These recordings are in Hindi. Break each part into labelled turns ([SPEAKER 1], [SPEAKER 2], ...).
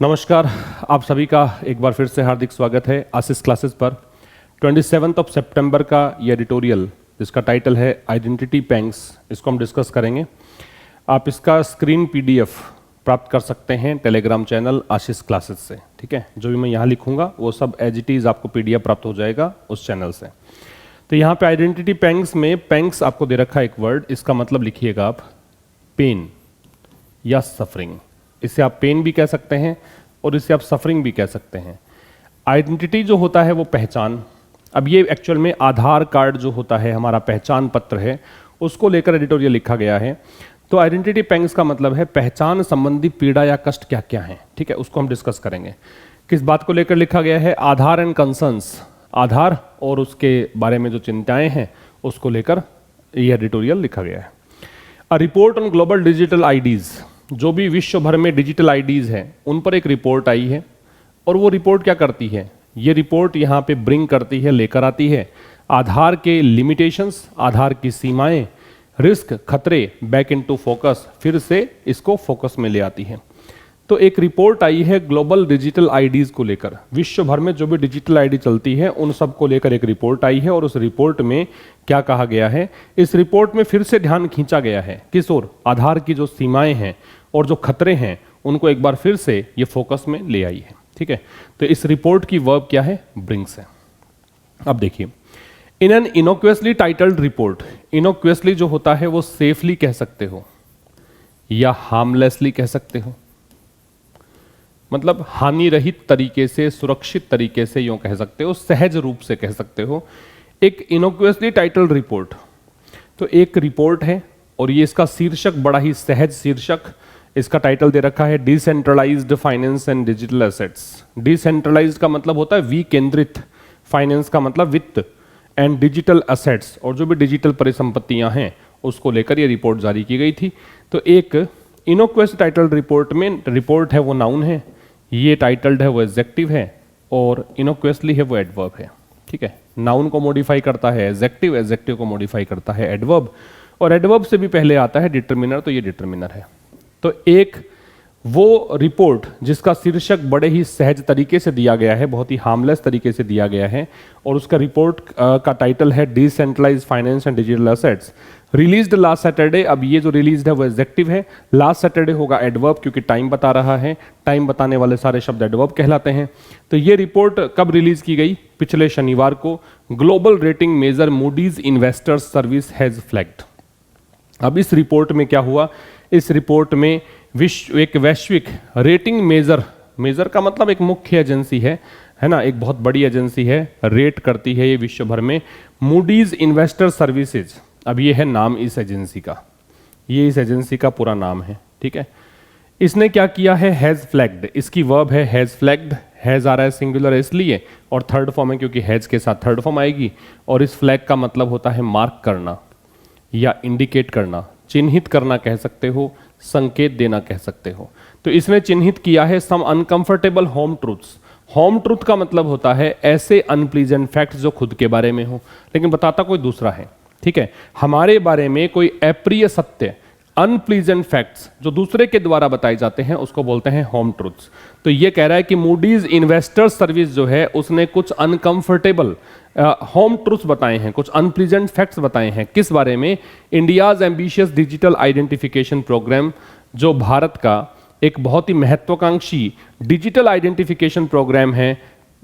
[SPEAKER 1] नमस्कार, आप सभी का एक बार फिर से हार्दिक स्वागत है आशीष क्लासेस पर। 27 सितंबर का ये एडिटोरियल जिसका टाइटल है आइडेंटिटी पैंग्स, इसको हम डिस्कस करेंगे। आप इसका स्क्रीन पीडीएफ प्राप्त कर सकते हैं टेलीग्राम चैनल आशीष क्लासेस से। ठीक है, जो भी मैं यहाँ लिखूंगा वो सब एज इट इज़ आपको पीडीएफ प्राप्त हो जाएगा उस चैनल से। तो यहाँ पे आइडेंटिटी पैंग्स में पैंग्स आपको दे रखा है एक वर्ड, इसका मतलब लिखिएगा आप पेन या सफरिंग। इसे आप पेन भी कह सकते हैं और इसे आप सफरिंग भी कह सकते हैं। आइडेंटिटी जो होता है वो पहचान, अब ये एक्चुअल में आधार कार्ड जो होता है हमारा पहचान पत्र है, उसको लेकर एडिटोरियल लिखा गया है। तो आइडेंटिटी पैंग्स का मतलब है पहचान संबंधी पीड़ा या कष्ट क्या क्या है। ठीक है, उसको हम डिस्कस करेंगे। किस बात को लेकर लिखा गया है? आधार एंड कंसर्न्स, आधार और उसके बारे में जो चिंताएं हैं उसको लेकर ये एडिटोरियल लिखा गया है। A report on global digital IDs, जो भी विश्व भर में डिजिटल आईडीज हैं उन पर एक रिपोर्ट आई है। और वो रिपोर्ट क्या करती है? ये रिपोर्ट यहाँ पे ब्रिंग करती है, लेकर आती है आधार के लिमिटेशंस, आधार की सीमाएं, रिस्क, खतरे, बैक इनटू फोकस, फिर से इसको फोकस में ले आती है। तो एक रिपोर्ट आई है ग्लोबल डिजिटल आईडीज को लेकर, विश्व भर में जो भी डिजिटल आईडी चलती है उन सब को लेकर एक रिपोर्ट आई है। और उस रिपोर्ट में क्या कहा गया है? इस रिपोर्ट में फिर से ध्यान खींचा गया है किस ओर? आधार की जो सीमाएं हैं और जो खतरे हैं उनको एक बार फिर से ये फोकस में ले आई है। ठीक है, तो इस रिपोर्ट की वर्ब क्या है? ब्रिंग्स है। अब देखिए, इन एन इनोक्युअसली टाइटल्ड रिपोर्ट, इनोक्युअसली जो होता है वो सेफली कह सकते हो या हार्मलेसली कह सकते हो, मतलब हानि रहित तरीके से, सुरक्षित तरीके से यूं कह सकते हो, सहज रूप से कह सकते हो। एक इनोक्युअसली टाइटल्ड रिपोर्ट, तो एक रिपोर्ट है और ये इसका शीर्षक बड़ा ही सहज शीर्षक, इसका टाइटल दे रखा है decentralised finance and digital assets. Decentralised का मतलब होता है विकेंद्रित, फाइनेंस का मतलब वित्त, एंड डिजिटल एसेट्स, और जो भी डिजिटल परिसंपत्तियां हैं उसको लेकर ये रिपोर्ट जारी की गई थी। तो एक इनोक्युअस टाइटल्ड रिपोर्ट में, रिपोर्ट है वो नाउन है, ये टाइटल्ड है वो एडजेक्टिव है, और इनोक्युअसली है वो एडवर्ब है। ठीक है, नाउन को मॉडिफाई करता है एडजेक्टिव, एडजेक्टिव को मॉडिफाई करता है एडवर्ब, और एडवर्ब से भी पहले आता है डिटरमिनर, तो ये डिटरमिनर है। तो एक वो रिपोर्ट जिसका शीर्षक बड़े ही सहज तरीके से दिया गया है, बहुत ही हार्मलेस तरीके से दिया गया है, और उसका रिपोर्ट का टाइटल है decentralised finance and digital assets, released last Saturday. अब ये जो रिलीज्ड है वो एडजेक्टिव है, लास्ट सैटरडे होगा एडवर्ब, क्योंकि टाइम बता रहा है, टाइम बताने वाले सारे शब्द एडवर्ब कहलाते हैं। तो ये रिपोर्ट कब रिलीज की गई? पिछले शनिवार को। Global rating major Moody's investors service has flagged. अब इस रिपोर्ट में क्या हुआ? इस रिपोर्ट में एक वैश्विक रेटिंग मेजर, मेजर का मतलब एक मुख्य एजेंसी है ना, एक बहुत बड़ी एजेंसी है, रेट करती है ये विश्व भर में, मूडीज इन्वेस्टर सर्विसेज। अब ये है नाम इस एजेंसी का, ये इस एजेंसी का पूरा नाम है। ठीक है, इसने क्या किया है? हैज फ्लैग्ड, इसकी वर्ब है हैज फ्लैग्ड। हैज आ रहा है सिंगुलर इसलिए, और थर्ड फॉर्म है क्योंकि हैज के साथ थर्ड फॉर्म आएगी। और इस फ्लैग का मतलब होता है मार्क करना या इंडिकेट करना, चिन्हित करना कह सकते हो, संकेत देना कह सकते हो। तो इसने चिन्हित किया है some uncomfortable home truths. Home truth का मतलब होता है ऐसे अनप्लीजेंट फैक्ट्स जो खुद के बारे में हो लेकिन बताता कोई दूसरा है। ठीक है, हमारे बारे में कोई अप्रिय सत्य, अनप्लीजेंट फैक्ट्स जो दूसरे के द्वारा बताए जाते हैं उसको बोलते हैं होम ट्रूथ्स। तो ये कह रहा है कि मूडीज इन्वेस्टर सर्विस जो है उसने कुछ अनकंफर्टेबल होम ट्रूथ्स बताए हैं, कुछ अनप्लीजेंट फैक्ट्स बताए हैं। किस बारे में? India's ambitious digital identification programme, जो भारत का एक बहुत ही महत्वाकांक्षी डिजिटल आइडेंटिफिकेशन प्रोग्राम है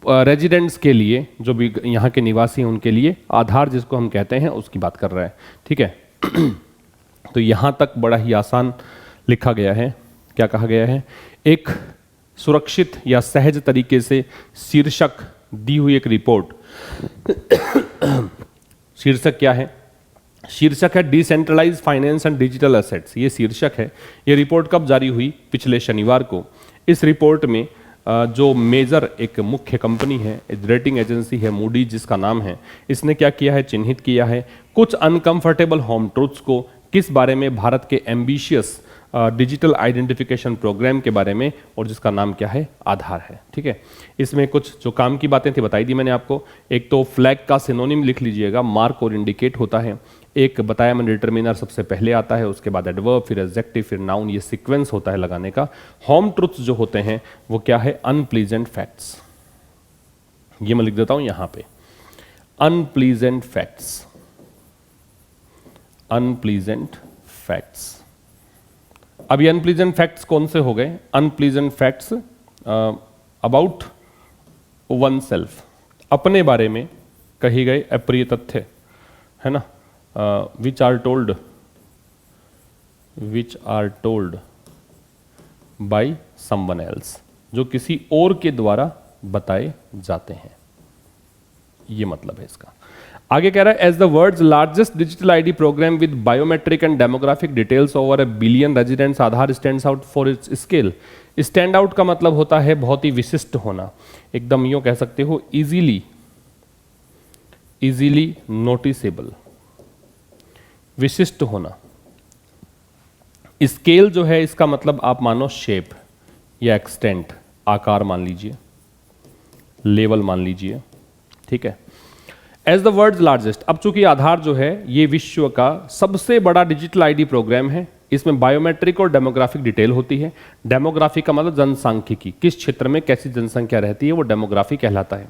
[SPEAKER 1] रेजिडेंट्स के लिए, जो भी यहाँ के निवासी हैं उनके लिए, आधार जिसको हम कहते हैं उसकी बात कर रहा है। ठीक है, तो यहाँ तक बड़ा ही आसान लिखा गया है। क्या कहा गया है? एक सुरक्षित या सहज तरीके से शीर्षक दी हुई एक रिपोर्ट। शीर्षक क्या है? शीर्षक है decentralised finance and digital assets, ये शीर्षक है। ये रिपोर्ट कब जारी हुई? पिछले शनिवार को। इस रिपोर्ट में जो मेजर एक मुख्य कंपनी है, रेटिंग एजेंसी है मूडी जिसका नाम है, इसने क्या किया है? चिन्हित किया है कुछ अनकंफर्टेबल होम ट्रूथ्स को। किस बारे में? भारत के एम्बिशियस डिजिटल आइडेंटिफिकेशन प्रोग्राम के बारे में, और जिसका नाम क्या है? आधार है। ठीक है, इसमें कुछ जो काम की बातें थी बताई दी मैंने आपको। एक तो फ्लैग का सिनोनिम लिख लीजिएगा, मार्क और इंडिकेट होता है। एक बताया मैंने डिटरमिनर सबसे पहले आता है, उसके बाद एडवर्ब, फिर एडजेक्टिव, फिर नाउन, ये सीक्वेंस होता है लगाने का। होम ट्रुथ्स जो होते हैं वो क्या है, अनप्लीजेंट फैक्ट्स। ये मैं लिख देता हूं यहां पे, अनप्लीजेंट फैक्ट्स, अनप्लीजेंट फैक्ट्स। अब ये अनप्लीजेंट फैक्ट्स कौन से हो गए, unpleasant facts about oneself, अपने बारे में कही गए अप्रिय तथ्य, है ना, which are told by someone else, जो किसी और के द्वारा बताए जाते हैं, ये मतलब है इसका। आगे कह रहा है, as the world's largest digital ID programme with biometric and demographic details over 1 billion residents, Aadhaar stands out for its scale. Stand out का मतलब होता है बहुत ही विशिष्ट होना, एकदम यूं कह सकते हो इजीली नोटिसेबल, विशिष्ट होना। स्केल जो है इसका मतलब आप मानो शेप या एक्सटेंट, आकार मान लीजिए, लेवल मान लीजिए, ठीक है। एज द वर्ल्ड्स लार्जेस्ट, अब चूंकि आधार जो है ये विश्व का सबसे बड़ा डिजिटल आईडी प्रोग्राम है, इसमें बायोमेट्रिक और डेमोग्राफिक डिटेल होती है। डेमोग्राफी का मतलब जनसांख्यिकी, किस क्षेत्र में कैसी जनसंख्या रहती है, वो डेमोग्राफी कहलाता है।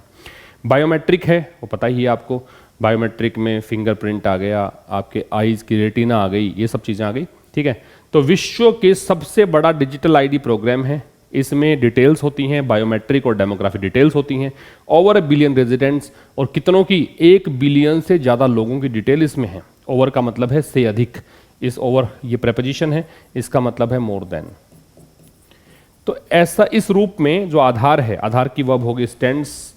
[SPEAKER 1] बायोमेट्रिक है वो पता ही है आपको, बायोमेट्रिक में फिंगरप्रिंट आ गया, आपके आईज की रेटिना आ गई, ये सब चीजें आ गई, ठीक है। तो विश्व के सबसे बड़ा डिजिटल आईडी प्रोग्राम है, इसमें डिटेल्स होती हैं, बायोमेट्रिक और डेमोग्राफिक डिटेल्स होती हैं, ओवर 1 बिलियन रेजिडेंट्स, और कितनों की, 1 बिलियन से ज़्यादा लोगों की डिटेल इसमें है। ओवर का मतलब है से अधिक, इस ओवर ये प्रेपोजिशन है, इसका मतलब है मोर देन। तो ऐसा इस रूप में जो आधार है, आधार की वर्ब होगी स्टैंड्स।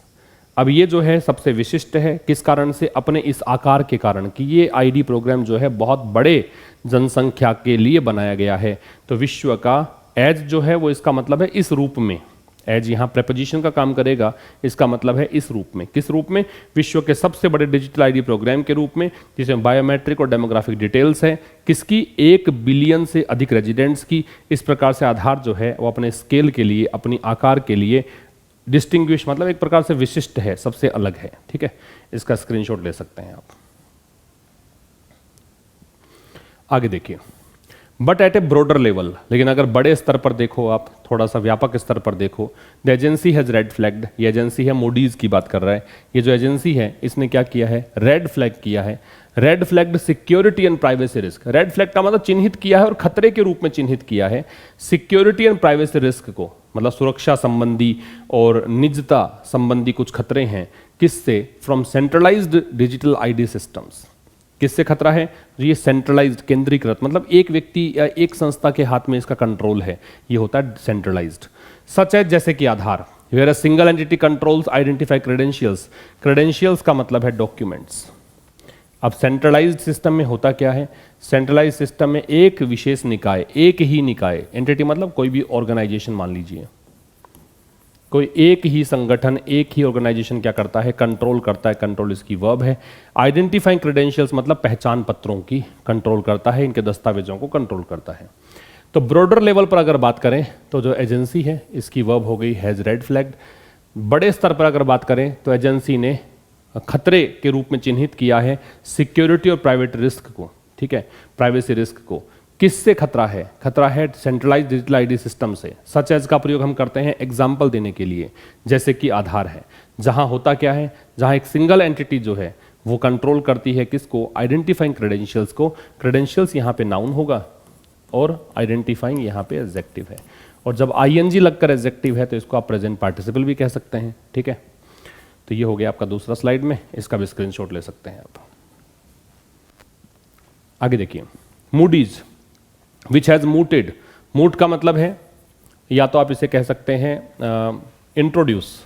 [SPEAKER 1] अब ये जो है सबसे विशिष्ट है, किस कारण से, अपने इस आकार के कारण कि ये आईडी प्रोग्राम जो है बहुत बड़े जनसंख्या के लिए बनाया गया है। तो विश्व का एज जो है वो इसका मतलब है इस रूप में, एज यहाँ प्रेपोजिशन का काम करेगा, इसका मतलब है इस रूप में। किस रूप में, विश्व के सबसे बड़े डिजिटल आईडी प्रोग्राम के रूप में, जिसमें बायोमेट्रिक और डेमोग्राफिक डिटेल्स है, किसकी, 1 बिलियन से अधिक रेजिडेंट्स की। इस प्रकार से आधार जो है वो अपने स्केल के लिए, अपनी आकार के लिए डिस्टिंग्विश, मतलब एक प्रकार से विशिष्ट है, सबसे अलग है, ठीक है। इसका स्क्रीनशॉट ले सकते हैं आप। आगे देखिए, but at A broader level, लेकिन अगर बड़े स्तर पर देखो आप, थोड़ा सा व्यापक स्तर पर देखो, the agency has red flagged, ये एजेंसी है मूडीज की बात कर रहा है, ये जो एजेंसी है इसने क्या किया है, रेड फ्लैग किया है, red flagged security and privacy risk. Red flag का मतलब चिन्हित किया है और खतरे के रूप में चिन्हित किया है सिक्योरिटी एंड प्राइवेसी रिस्क को, मतलब सुरक्षा संबंधी और निजता संबंधी कुछ खतरे हैं। किससे, from centralised digital ID systems. किससे खतरा है, ये सेंट्रलाइज्ड, केंद्रीकृत, मतलब एक व्यक्ति या एक संस्था के हाथ में इसका कंट्रोल है, ये होता है सेंट्रलाइज्ड। सच है जैसे कि Aadhaar, where a single entity controls identify credentials. Credentials का मतलब है डॉक्यूमेंट्स। अब सेंट्रलाइज्ड सिस्टम में होता क्या है, सेंट्रलाइज्ड सिस्टम में एक विशेष निकाय, एक ही निकाय, एंटिटी मतलब कोई भी ऑर्गेनाइजेशन मान लीजिए, कोई एक ही संगठन, एक ही ऑर्गेनाइजेशन क्या करता है, कंट्रोल करता है। कंट्रोल इसकी वर्ब है। आइडेंटिफाइंग क्रेडेंशियल्स मतलब पहचान पत्रों की कंट्रोल करता है, इनके दस्तावेजों को कंट्रोल करता है। तो ब्रॉडर लेवल पर अगर बात करें तो जो एजेंसी है इसकी वर्ब हो गई हैज रेड फ्लैग्ड। बड़े स्तर पर अगर बात करें तो एजेंसी ने खतरे के रूप में चिन्हित किया है सिक्योरिटी और प्राइवेट रिस्क को, ठीक है, प्राइवेसी रिस्क को। किससे खतरा है, खतरा है सेंट्रलाइज्ड डिजिटल आईडी सिस्टम से। सच एज का प्रयोग हम करते हैं एग्जाम्पल देने के लिए, जैसे कि आधार है, जहां होता क्या है, जहां एक सिंगल एंटिटी जो है वो कंट्रोल करती है किसको, आइडेंटिफाइंग क्रेडेंशियल्स को। क्रेडेंशियल्स यहाँ पे नाउन होगा और आइडेंटिफाइंग यहाँ पे एडजेक्टिव है, और जब आईएनजी लगकर एडजेक्टिव है तो इसको आप प्रेजेंट पार्टिसिपल भी कह सकते हैं, ठीक है। तो ये हो गया आपका दूसरा स्लाइड में, इसका भी स्क्रीनशॉट ले सकते हैं आप। आगे देखिए, मूडीज विच हैज मूटेड। मूट का मतलब है, या तो आप इसे कह सकते हैं इंट्रोड्यूस,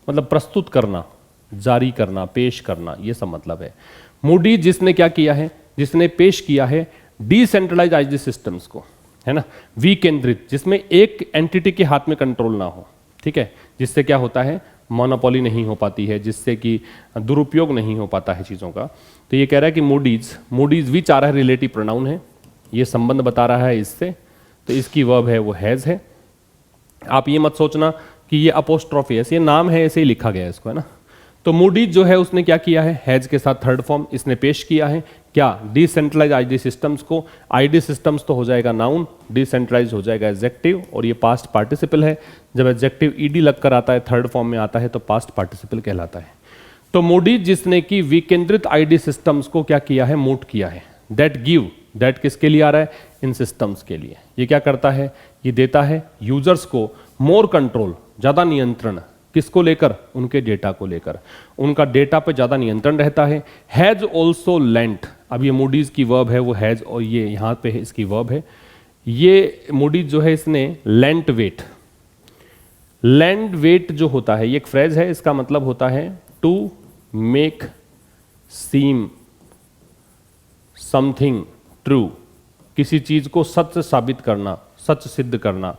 [SPEAKER 1] मतलब प्रस्तुत करना, जारी करना, पेश करना, ये सब मतलब है। मूडीज जिसने क्या किया है, जिसने पेश किया है डिसेंट्रलाइज्ड आईडी सिस्टम्स को, है ना, विकेंद्रित, जिसमें एक एंटिटी के हाथ में कंट्रोल ना हो, ठीक है, जिससे क्या होता है, मोनोपोली नहीं हो पाती है, जिससे कि दुरुपयोग नहीं हो पाता है चीज़ों का। तो ये कह रहा है कि मूडीज विच आ रहा है, रिलेटिव प्रोनाउन है, ये संबंध बता रहा है इससे, तो इसकी वर्ब है वो हैज है। आप ये मत सोचना कि ये अपोस्ट्रोफी है, ये नाम है ऐसे ही लिखा गया है इसको, है ना। तो तो मूडीज जो है उसने क्या किया है, हैज के साथ थर्ड फॉर्म इसने पेश किया है, क्या डिसेंट्रलाइज आईडी सिस्टम्स को। आईडी सिस्टम्स तो हो जाएगा नाउन, डिसेंट्रलाइज हो जाएगा एडजेक्टिव, और ये पास्ट पार्टिसिपल है। जब एडजेक्टिव ईडी लगकर आता है, थर्ड फॉर्म में आता है, तो पास्ट पार्टिसिपल कहलाता है। तो मूडीज जिसने कि विकेंद्रित आईडी सिस्टम्स को क्या किया है, मूट किया है। दैट गिव, दैट किसके लिए आ रहा है, इन सिस्टम्स के लिए। ये क्या करता है, ये देता है यूजर्स को मोर कंट्रोल, ज्यादा नियंत्रण, किसको लेकर, उनके डेटा को लेकर, उनका डेटा पे ज्यादा नियंत्रण रहता है। हैज ऑल्सो लेंट, अब ये मूडीज की वर्ब है वो हैज, और ये यहां पे है इसकी वर्ब है। ये मूडीज जो है इसने लेंट वेट, लेंट वेट जो होता है ये एक फ्रेज है, इसका मतलब होता है to make seem something true, किसी चीज को सच साबित करना, सच सिद्ध करना।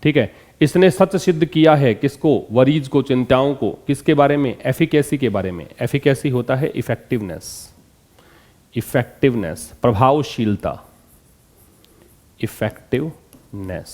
[SPEAKER 1] ठीक है, इसने सच सिद्ध किया है किसको, वरीज को, चिंताओं को। किसके बारे में, एफिकेसी के बारे में। एफिकेसी होता है इफेक्टिवनेस, इफेक्टिवनेस प्रभावशीलता, इफेक्टिवनेस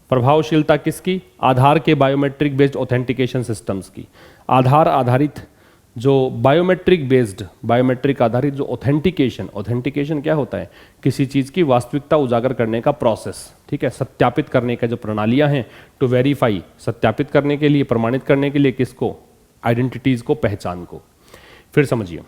[SPEAKER 1] प्रभावशीलता किसकी, आधार के बायोमेट्रिक बेस्ड ऑथेंटिकेशन सिस्टम्स की। आधार आधारित जो बायोमेट्रिक बेस्ड, बायोमेट्रिक आधारित जो ऑथेंटिकेशन, ऑथेंटिकेशन क्या होता है, किसी चीज की वास्तविकता उजागर करने का प्रोसेस। ठीक है, सत्यापित करने का जो प्रणालियां हैं, टू वेरीफाई, सत्यापित करने के लिए, प्रमाणित करने के लिए किसको, आइडेंटिटीज को, पहचान को। फिर समझिए,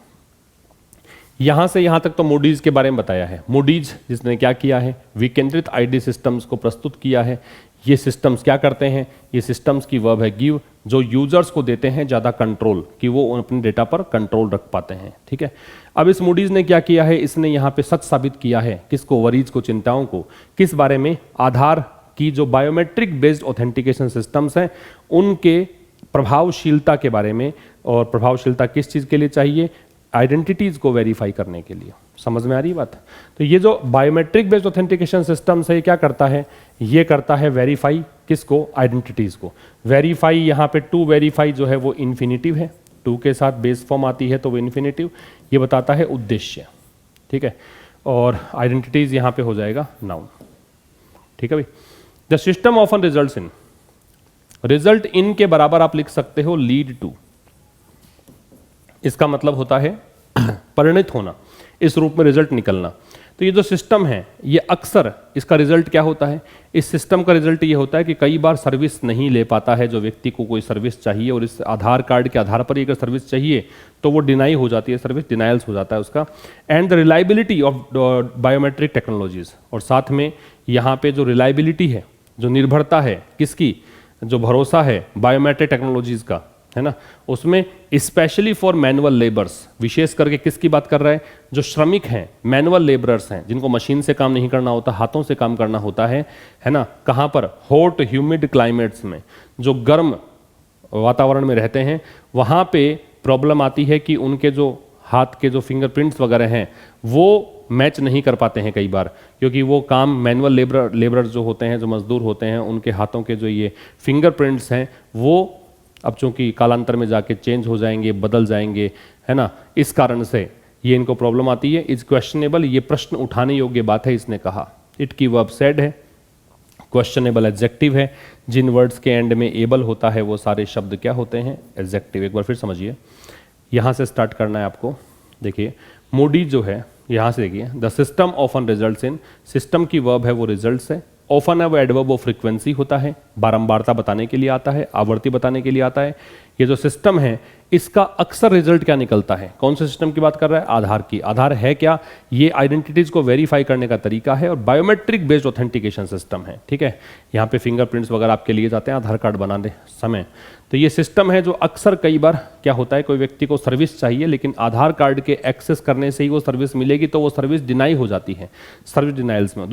[SPEAKER 1] यहां से यहां तक तो मूडीज के बारे में बताया है। मूडीज जिसने क्या किया है, विकेंद्रित आईडी सिस्टम्स को प्रस्तुत किया है। ये सिस्टम्स क्या करते हैं, ये सिस्टम्स की वर्ब है गिव, जो यूजर्स को देते हैं ज्यादा कंट्रोल, कि वो अपने डेटा पर कंट्रोल रख पाते हैं। ठीक है, अब इस मूडीज ने क्या किया है, इसने यहां पे सच साबित किया है किसको, वरीज को, चिंताओं को। किस बारे में, आधार की जो बायोमेट्रिक बेस्ड ऑथेंटिकेशन सिस्टम्स हैं उनके प्रभावशीलता के बारे में। और प्रभावशीलता किस चीज के लिए चाहिए, आइडेंटिटीज को वेरीफाई करने के लिए। समझ में आ रही बात। तो ये जो बायोमेट्रिक बेस्ड ऑथेंटिकेशन सिस्टम्स है, ये क्या करता है, ये करता है वेरीफाई किसको, आइडेंटिटीज को। वेरीफाई यहाँ पे टू वेरीफाई जो है वो इन्फिनिटिव है, टू के साथ बेस फॉर्म आती है तो वो इन्फिनिटिव, ये बताता है उद्देश्य। ठीक है, और आइडेंटिटीज यहाँ पे हो जाएगा नाउन। ठीक है भाई, the system often results in, result in के बराबर आप लिख सकते हो लीड टू, इसका मतलब होता है परिणित होना, इस रूप में रिजल्ट निकलना। तो ये जो सिस्टम है ये अक्सर इसका रिजल्ट क्या होता है, इस सिस्टम का रिजल्ट ये होता है कि कई बार सर्विस नहीं ले पाता है जो व्यक्ति को कोई सर्विस चाहिए, और इस आधार कार्ड के आधार पर ही अगर सर्विस चाहिए तो वो डिनाई हो जाती है, सर्विस डिनाइल्स हो जाता है उसका। And the reliability of biometric technologies, और साथ में यहाँ पे जो रिलायबिलिटी है, जो निर्भरता है किसकी, जो भरोसा है बायोमेट्रिक टेक्नोलॉजीज का, है ना, उसमें स्पेशली फॉर मैनुअल लेबर्स, विशेष करके किसकी बात कर रहा है, जो श्रमिक हैं, मैनुअल लेबरर्स हैं, जिनको मशीन से काम नहीं करना होता, हाथों से काम करना होता है ना। कहाँ पर, हॉट ह्यूमिड क्लाइमेट्स में, जो गर्म वातावरण में रहते हैं, वहाँ पे प्रॉब्लम आती है कि उनके जो हाथ के जो फिंगरप्रिंट्स वगैरह हैं वो मैच नहीं कर पाते हैं कई बार, क्योंकि वो काम मैनुअल लेबरर्स जो होते हैं, जो मजदूर होते हैं, उनके हाथों के जो ये फिंगरप्रिंट्स हैं वो अब चूंकि कालांतर में जाके चेंज हो जाएंगे, बदल जाएंगे, है ना, इस कारण से ये इनको प्रॉब्लम आती है। इज क्वेश्चनेबल, ये प्रश्न उठाने योग्य बात है, इसने कहा। इट की वर्ब सेड है, क्वेश्चनेबल एडजेक्टिव है, जिन वर्ड्स के एंड में एबल होता है वो सारे शब्द क्या होते हैं, एडजेक्टिव। एक बार फिर समझिए, यहां से स्टार्ट करना है आपको। देखिए मूडी जो है, यहां से देखिए, the system often results in, system की वर्ब है वो रिजल्ट्स है। ऑफन है वो एडवर्ब ऑफ फ्रीक्वेंसी होता है, बारंबारता बताने के लिए आता है, आवर्ती बताने के लिए आता है। ये जो सिस्टम है इसका अक्सर रिजल्ट क्या निकलता है, कौन से सिस्टम की बात कर रहा है, आधार की। आधार है क्या, ये आइडेंटिटीज को वेरीफाई करने का तरीका है और बायोमेट्रिक बेस्ड ऑथेंटिकेशन सिस्टम है। ठीक है, यहाँ पे फिंगरप्रिंट्स वगैरह आपके लिए जाते हैं आधार कार्ड बनाने समय। तो ये सिस्टम है जो अक्सर कई बार क्या होता है, कोई व्यक्ति को सर्विस चाहिए लेकिन आधार कार्ड के एक्सेस करने से ही वो सर्विस मिलेगी, तो वो सर्विस डिनाई हो जाती है, सर्विस डिनाइल्स में।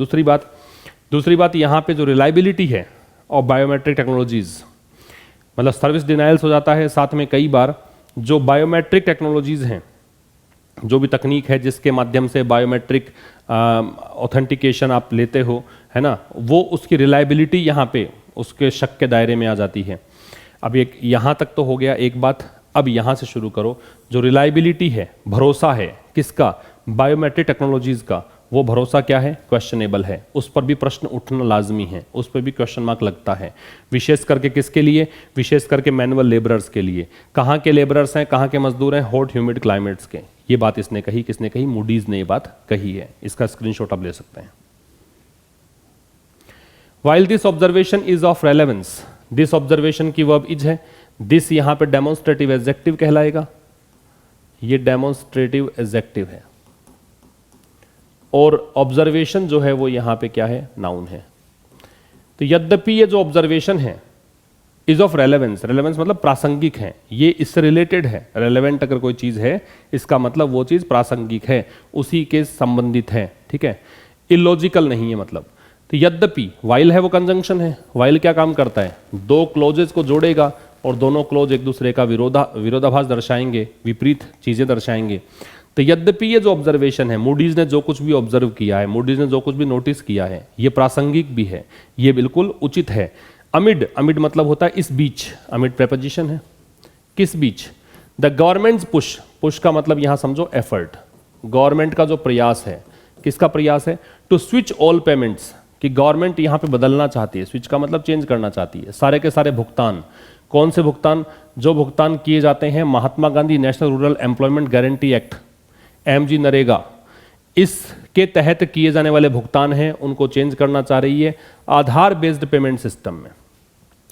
[SPEAKER 1] दूसरी बात यहाँ पे जो रिलायबिलिटी है और बायोमेट्रिक टेक्नोलॉजीज, मतलब सर्विस डिनाइल्स हो जाता है। साथ में कई बार जो बायोमेट्रिक टेक्नोलॉजीज हैं, जो भी तकनीक है जिसके माध्यम से बायोमेट्रिक ऑथेंटिकेशन आप लेते हो, है ना, वो उसकी रिलायबिलिटी यहाँ पे उसके शक के दायरे में आ जाती है। अब एक यहाँ तक तो हो गया एक बात, अब यहाँ से शुरू करो। जो रिलायबिलिटी है, भरोसा है किसका, बायोमेट्रिक टेक्नोलॉजीज का, वो भरोसा क्या है, क्वेश्चनेबल है, उस पर भी प्रश्न उठना लाजमी है, उस पर भी क्वेश्चन मार्क लगता है। विशेष करके किसके लिए, विशेष करके मैनुअल लेबरर्स के लिए। कहाँ के लेबरर्स हैं, कहाँ के मजदूर हैं, हॉट ह्यूमिड क्लाइमेट्स के। ये बात इसने कही, किसने कही, मूडीज ने ये बात कही है। इसका स्क्रीनशॉट आप ले सकते हैं। While this observation is of relevance, this observation की वर्ब इज है, this यहां पे डेमोन्स्ट्रेटिव एडजेक्टिव कहलाएगा, ये डेमोन्स्ट्रेटिव एडजेक्टिव है, और ऑब्जर्वेशन जो है वो यहां पे क्या है, नाउन है। तो यद्यपि ये जो ऑब्जर्वेशन है इज ऑफ रेलेवेंस, रेलेवेंस मतलब प्रासंगिक है, ये इससे रिलेटेड है। रेलेवेंट अगर कोई चीज है इसका मतलब वो चीज प्रासंगिक है, उसी के संबंधित है, ठीक है, इलॉजिकल नहीं है मतलब। तो यद्यपि वाइल है वो कंजंक्शन है। वाइल क्या काम करता है, दो क्लोजेस को जोड़ेगा और दोनों क्लोज एक दूसरे का विरोधाभास दर्शाएंगे, विपरीत चीजें दर्शाएंगे। तो यद्यपि ये जो ऑब्जर्वेशन है, मूडीज ने जो कुछ भी ऑब्जर्व किया है, मूडीज ने जो कुछ भी नोटिस किया है, ये प्रासंगिक भी है, ये बिल्कुल उचित है। अमिड, अमिड मतलब होता है इस बीच, अमिड प्रेपोजिशन है, किस बीच, द गवर्नमेंट्स पुश, पुश का मतलब यहां समझो एफर्ट, गवर्नमेंट का जो प्रयास है, किसका प्रयास है, टू स्विच ऑल पेमेंट्स, कि गवर्नमेंट यहां पे बदलना चाहती है, स्विच का मतलब चेंज करना चाहती है, सारे के सारे भुगतान। कौन से भुगतान, जो भुगतान किए जाते हैं Mahatma Gandhi national rural employment guarantee act, MG NREGA, इसके तहत किए जाने वाले भुगतान हैं, उनको चेंज करना चाह रही है आधार बेस्ड पेमेंट सिस्टम में।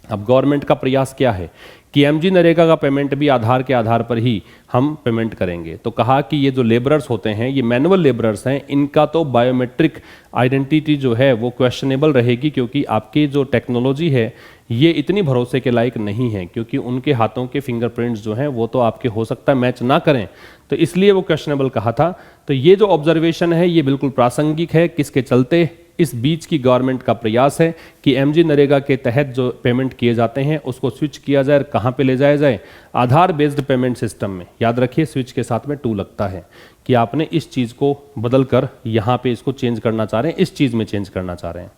[SPEAKER 1] अब गवर्नमेंट का प्रयास क्या है कि एमजी नरेगा का पेमेंट भी आधार के आधार पर ही हम पेमेंट करेंगे। तो कहा कि ये जो लेबरर्स होते हैं, ये मैनुअल लेबरर्स हैं, इनका तो बायोमेट्रिक आइडेंटिटी जो है वो क्वेश्चनेबल रहेगी, क्योंकि आपकी जो टेक्नोलॉजी है ये इतनी भरोसे के लायक नहीं है, क्योंकि उनके हाथों के फिंगरप्रिंट्स जो हैं वो तो आपके हो सकता है मैच ना करें, तो इसलिए वो क्वेश्चनेबल कहा था। तो ये जो ऑब्जर्वेशन है ये बिल्कुल प्रासंगिक है, किसके चलते, इस बीच की गवर्नमेंट का प्रयास है कि एमजी नरेगा के तहत जो पेमेंट किए जाते हैं उसको स्विच किया जाए, कहाँ पे ले जाया जाए, आधार बेस्ड पेमेंट सिस्टम में। याद रखिए स्विच के साथ में टू लगता है, कि आपने इस चीज़ को बदल कर यहाँ पे इसको चेंज करना चाह रहे हैं, इस चीज़ में चेंज करना चाह रहे हैं।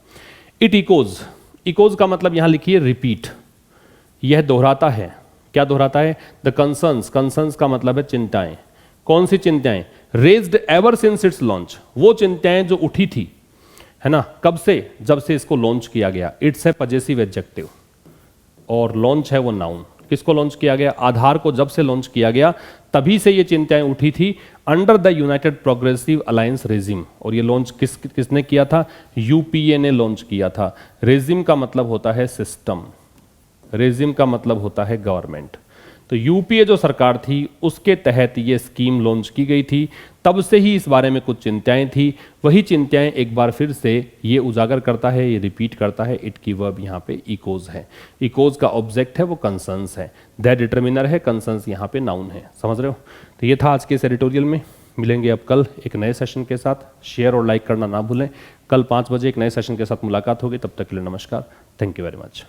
[SPEAKER 1] इट इकोज, इकोज का मतलब यहाँ लिखिए रिपीट, यह दोहराता है, क्या दोहराता है, द कंसर्न्स, कंसर्न्स का मतलब है चिंताएं। कौन सी चिंताएं, raised ever since it's launch, वो चिंताएं जो उठी थी, है ना, कब से, जब से इसको लॉन्च किया गया। इट्स है पजेसिव एडजेक्टिव और लॉन्च है वो नाउन। किसको लॉन्च किया गया, आधार को जब से लॉन्च किया गया तभी से ये चिंताएं उठी थी, under the United progressive alliance regime. और ये लॉन्च किसने किया था, यूपीए ने लॉन्च किया था। रेजिम का मतलब होता है सिस्टम, रेजिम का मतलब होता है गवर्नमेंट। तो यूपीए जो सरकार थी उसके तहत ये स्कीम लॉन्च की गई थी, तब से ही इस बारे में कुछ चिंताएं थी। वही चिंताएं एक बार फिर से ये उजागर करता है, ये रिपीट करता है। इट की वर्ब यहाँ पे इकोज है, इकोज का ऑब्जेक्ट है वो कंसर्न्स है, दैट डिटर्मिनर है, कंसर्न्स यहाँ पे नाउन है। समझ रहे हो। तो ये था आज के इस एडिटोरियल में। मिलेंगे अब कल एक नए सेशन के साथ। शेयर और लाइक करना ना भूलें। कल 5 बजे एक नए सेशन के साथ मुलाकात होगी। तब तक के लिए नमस्कार, थैंक यू वेरी मच।